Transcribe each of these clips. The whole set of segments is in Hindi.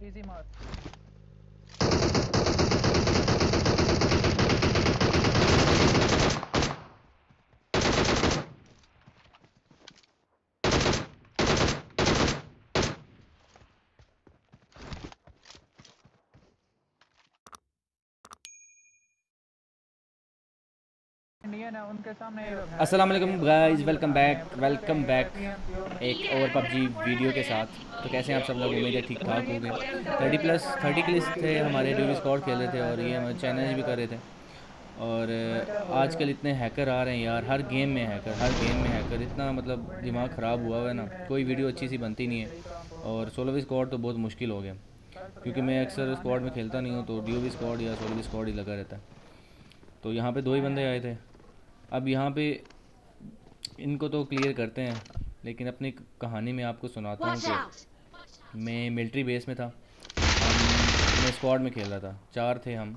इजी मार। इंडियन है उनके सामने ये लोग अस्सलाम वालेकुम गाइस, वेलकम बैक एक और पबजी वीडियो के साथ। तो कैसे हैं आप सब लोग? उम्मीद है ठीक ठाक हो गए। 30 किल्स थे हमारे, ड्यूरी स्क्वाड खेल रहे थे और ये हमारे चैलेंज भी कर रहे थे। और आजकल इतने हैकर आ रहे हैं यार, हर गेम में हैकर इतना मतलब दिमाग ख़राब हुआ हुआ है ना, कोई वीडियो अच्छी सी बनती नहीं है। और सोलो स्क्वाड तो बहुत मुश्किल हो गया, क्योंकि मैं अक्सर स्क्वाड में खेलता नहीं हूँ, तो डी स्क्वाड या सोलो स्क्वाड ही लगा रहता है। तो यहाँ पे दो ही बंदे आए थे। अब यहाँ पे इनको तो क्लियर करते हैं, लेकिन अपनी कहानी में आपको सुनाता हूँ कि मैं मिलिट्री बेस में था। मैं स्क्वाड में खेल रहा था, चार थे हम,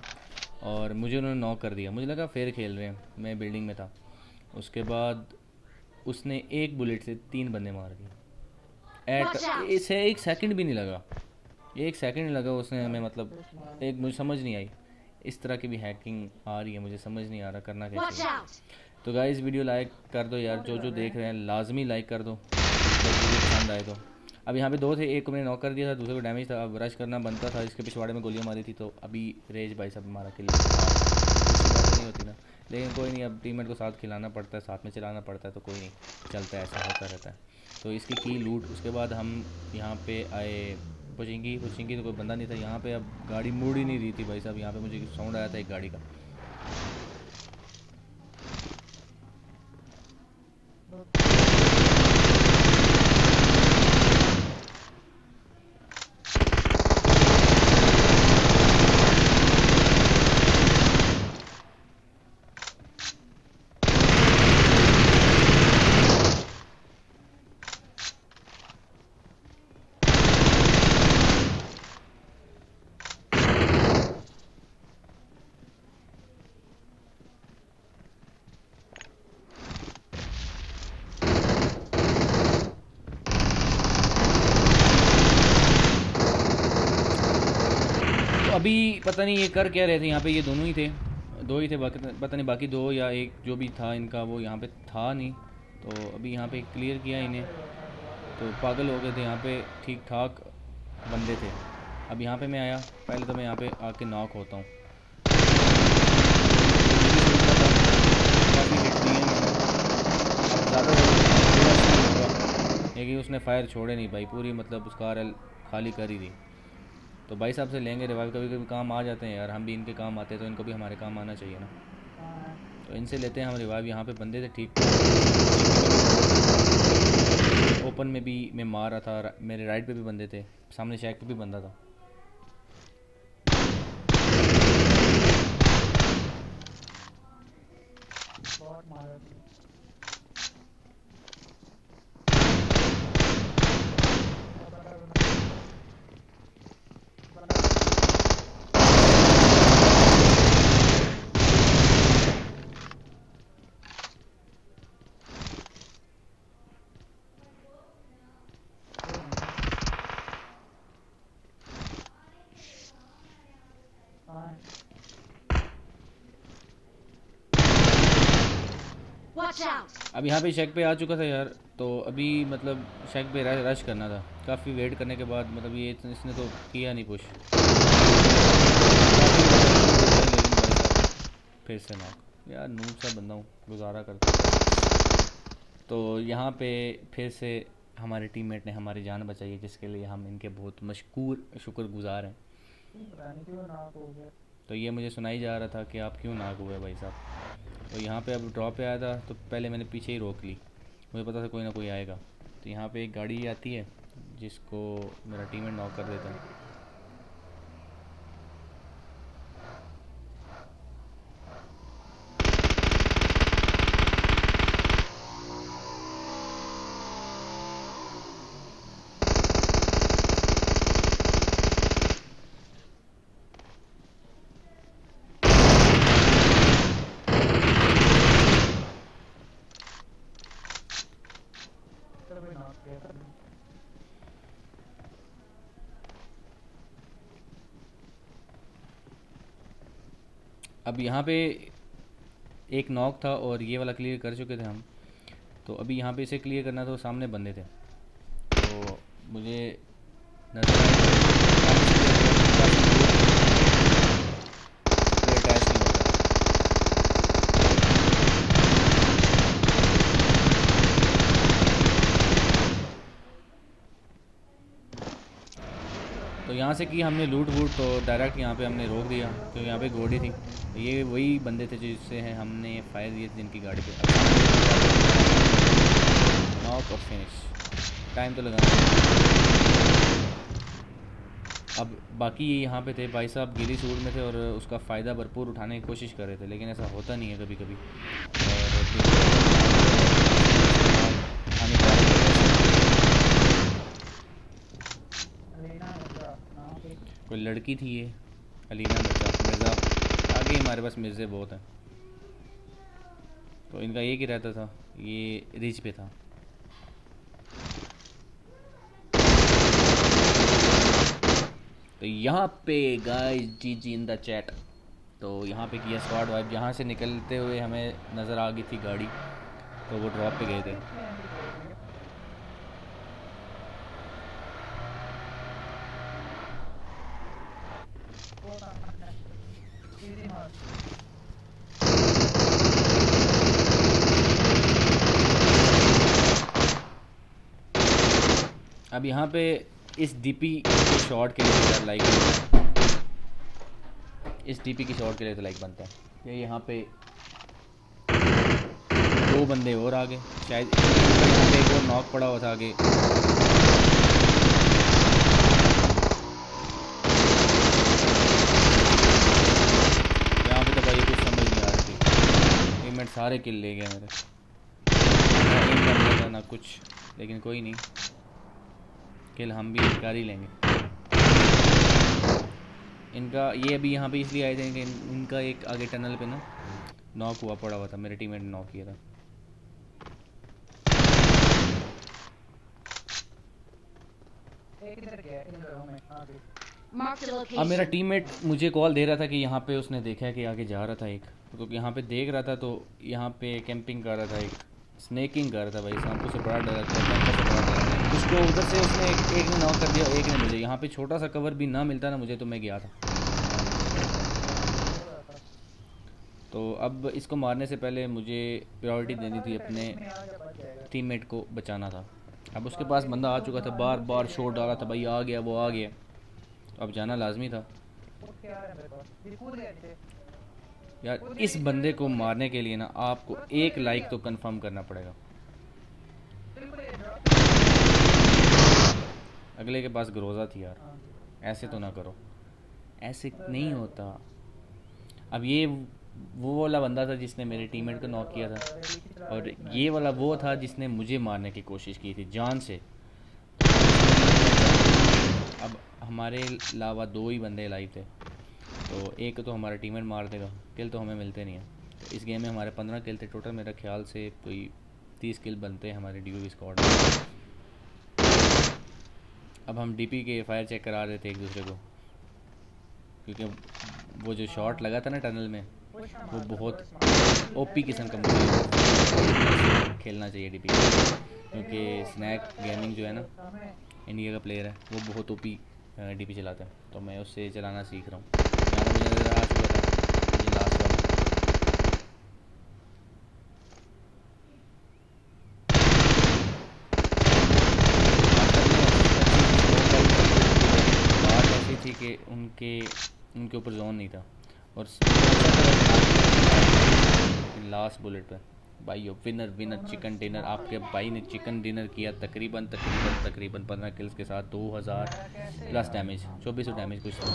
और मुझे उन्होंने नॉक कर दिया। मुझे लगा फेर खेल रहे हैं, मैं बिल्डिंग में था। उसके बाद उसने एक बुलेट से तीन बंदे मार दिए। इसे एक सेकंड भी नहीं लगा, एक सेकंड नहीं लगा उसने हमें, मतलब एक मुझे समझ नहीं आई। इस तरह की भी हैकिंग आ रही है, मुझे समझ नहीं आ रहा करना कैसे है। तो गाइस वीडियो लाइक कर दो यार, जो जो देख रहे हैं लाजमी लाइक कर दो जब वीडियो पसंद आए तो। अब यहाँ पे दो थे, एक को मैंने नॉक कर दिया था, दूसरे को डैमेज था। अब रश करना बनता था, इसके पिछवाड़े में गोलियाँ मारी थी, तो अभी रेज भाई साहब हमारा किल अच्छी बात नहीं होती ना। लेकिन कोई नहीं, अब टीममेट को साथ खिलाना पड़ता है, साथ में चलाना पड़ता है, तो कोई नहीं, चलता है, ऐसा होता रहता है। तो इसकी की लूट। उसके बाद हम यहाँ पे आए पुचिंगी पुचिंगी, तो कोई बंदा नहीं था यहाँ पे। अब गाड़ी मुड़ ही नहीं रही थी भाई साहब, यहाँ पे मुझे साउंड आया था एक गाड़ी का। तो अभी पता नहीं ये कर क्या रहे थे यहाँ पे, ये दोनों ही थे, दो ही थे, बाकी पता नहीं बाकी दो या एक जो भी था इनका वो यहाँ पे था नहीं। तो अभी यहाँ पे क्लियर किया इन्हें, तो पागल हो गए थे यहाँ पे, ठीक ठाक बंदे थे। अब यहाँ पे मैं आया, पहले तो मैं यहाँ पे आके नॉक होता हूँ। ये भी सोच रहा था, काफ़ी हिट दिए हैं मैंने, अब ज़्यादा थोड़ा सा ही होगा, लेकिन उसने फायर छोड़े नहीं भाई, पूरी मतलब उसका आरएल खाली कर ही दी। तो भाई साहब से लेंगे रिवाइव, कभी कभी काम आ जाते हैं यार, हम भी इनके काम आते हैं, तो इनको भी हमारे काम आना चाहिए ना। तो इनसे लेते हैं हम रिवाइव। यहाँ पे बंदे थे ठीक ठाक, पुचिंगी में भी बंदे थे, ओपन में भी मैं मार रहा था, मेरे राइट पे भी बंदे थे, सामने शैक पे भी बंदा था। बहुत मारा। अब यहाँ पे शेक पे आ चुका था यार, तो अभी मतलब शेक पे रश करना था। काफ़ी वेट करने के बाद मतलब ये इसने तो किया नहीं पुश, काफ़ी मतलब दूर दूर गए, लेकिन भाई साहब फिर से नॉक। यार नूब सा बंदा हूँ, गुजारा करता हूँ कैसे। तो यहाँ पे फिर से हमारे टीममेट ने हमारी जान बचाई है, जिसके लिए हम इनके बहुत मशकूर शुक्रगुजार हैं। तो ये मुझे सुनाई जा रहा था कि आप क्यों नाक हुए भाई साहब। तो यहाँ पे अब ड्रॉप पे आया था, तो पहले मैंने पीछे ही रोक ली, मुझे पता था कोई ना कोई आएगा। तो यहाँ पे एक गाड़ी आती है, जिसको मेरा टीममेट नॉक कर देता है। अब यहाँ पे एक नॉक था और ये वाला क्लियर कर चुके थे हम, तो अभी यहाँ पे इसे क्लियर करना था, सामने बंदे थे, तो मुझे नजर अटैच नहीं होता। तो यहाँ से की हमने लूट वूट, तो डायरेक्ट यहाँ पे हमने रोक दिया क्योंकि यहाँ पे गोडी थी। ये वही बंदे थे जिससे हैं हमने फायर दिए थे जिनकी गाड़ी पे। नॉक और फिनिश, टाइम तो लगा। अब बाकी ये यहाँ पे थे भाई साहब, गिली सूट में थे और उसका फ़ायदा भरपूर उठाने की कोशिश कर रहे थे, लेकिन ऐसा होता नहीं है कभी कभी। कोई लड़की थी ये, अलीना मिर्ज़ा। आगे हमारे पास मिर्ज़े बहुत हैं, तो इनका एक ही रहता था, ये रिच पे था। तो यहाँ पे guys G in the chat, तो यहाँ पे किया स्क्वाड वाइप। यहाँ से निकलते हुए हमें नज़र आ गई थी गाड़ी, तो वो ड्रॉप पे गए थे। अब यहाँ पे इस डीपी के शॉट के लिए लाइक, इस डीपी की शॉट के लिए तो लाइक बनता है। ये यहाँ पे दो बंदे और आगे, शायद यहाँ पे एक और नॉक पड़ा हुआ था आगे। यहाँ पे तो भाई कुछ समझ नहीं आ रही थी, पेमेंट सारे किल ले गए मेरे, ना ना कुछ, लेकिन कोई नहीं, किल हम भी कर ही लेंगे। इनका ये अभी यहाँ पे इसलिए आए थे कि इनका एक आगे टनल पे ना नॉक हुआ पड़ा हुआ था, मेरे टीममेट ने नॉक किया था। अब मेरा टीममेट मुझे कॉल दे रहा था कि यहाँ पे उसने देखा है कि आगे जा रहा था एक, क्योंकि यहाँ पे देख रहा था, तो यहाँ पे कैंपिंग कर रहा था, एक स्नेकिंग कर रहा था भाई, सांपों से बड़ा डर था उसको। उधर से उसने एक ने नॉक कर दिया, एक ने मुझे। यहाँ पे छोटा सा कवर भी ना मिलता ना मुझे, तो मैं गया था। तो अब इसको मारने से पहले मुझे प्रायोरिटी देनी थी, अपने टीममेट को बचाना था। अब उसके पास बंदा आ चुका था, बार बार शॉट डाला था भाई, आ गया वो आ गया, अब जाना लाजमी था यार। इस बंदे को मारने के लिए ना आपको एक लाइक तो कंफर्म करना पड़ेगा। अगले के पास ग्रोजा थी यार, ऐसे तो ना करो, ऐसे नहीं होता। अब ये वो वाला बंदा था जिसने मेरे टीममेट को नॉक किया था, और ये वाला वो था जिसने मुझे मारने की कोशिश की थी जान से। अब हमारे अलावा दो ही बंदे लाइव थे, तो एक तो हमारा टीममेट मार देगा, किल तो हमें मिलते नहीं हैं। तो इस गेम में हमारे 15 किल थे टोटल, मेरा ख्याल से कोई 30 किल बनते हैं हमारे डीओवी स्क्वाड में। अब हम डीपी के फायर चेक करा रहे थे एक दूसरे को, क्योंकि वो जो शॉट लगा था ना टनल में, वो बहुत ओपी किस्म का मुझे खेलना चाहिए डीपी, क्योंकि स्नैक गेमिंग जो है ना, इंडिया का प्लेयर है, वो बहुत ओपी डीपी चलाता है, तो मैं उससे चलाना सीख रहा हूँ। यहाँ पर मुझे नज़र आ चुका था ये लास्ट वाला। बात ऐसी थी कि उनके ऊपर जोन नहीं था, और लास्ट बुलेट पे भाई विनर विनर चिकन डिनर, आपके भाई ने चिकन डिनर किया तकरीबन 15 किल्स के साथ 2000 प्लस डैमेज, 2400 डैमेज कुछ था।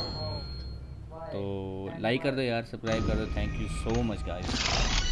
तो लाइक कर दो यार, सब्सक्राइब कर दो, thank you so much guys.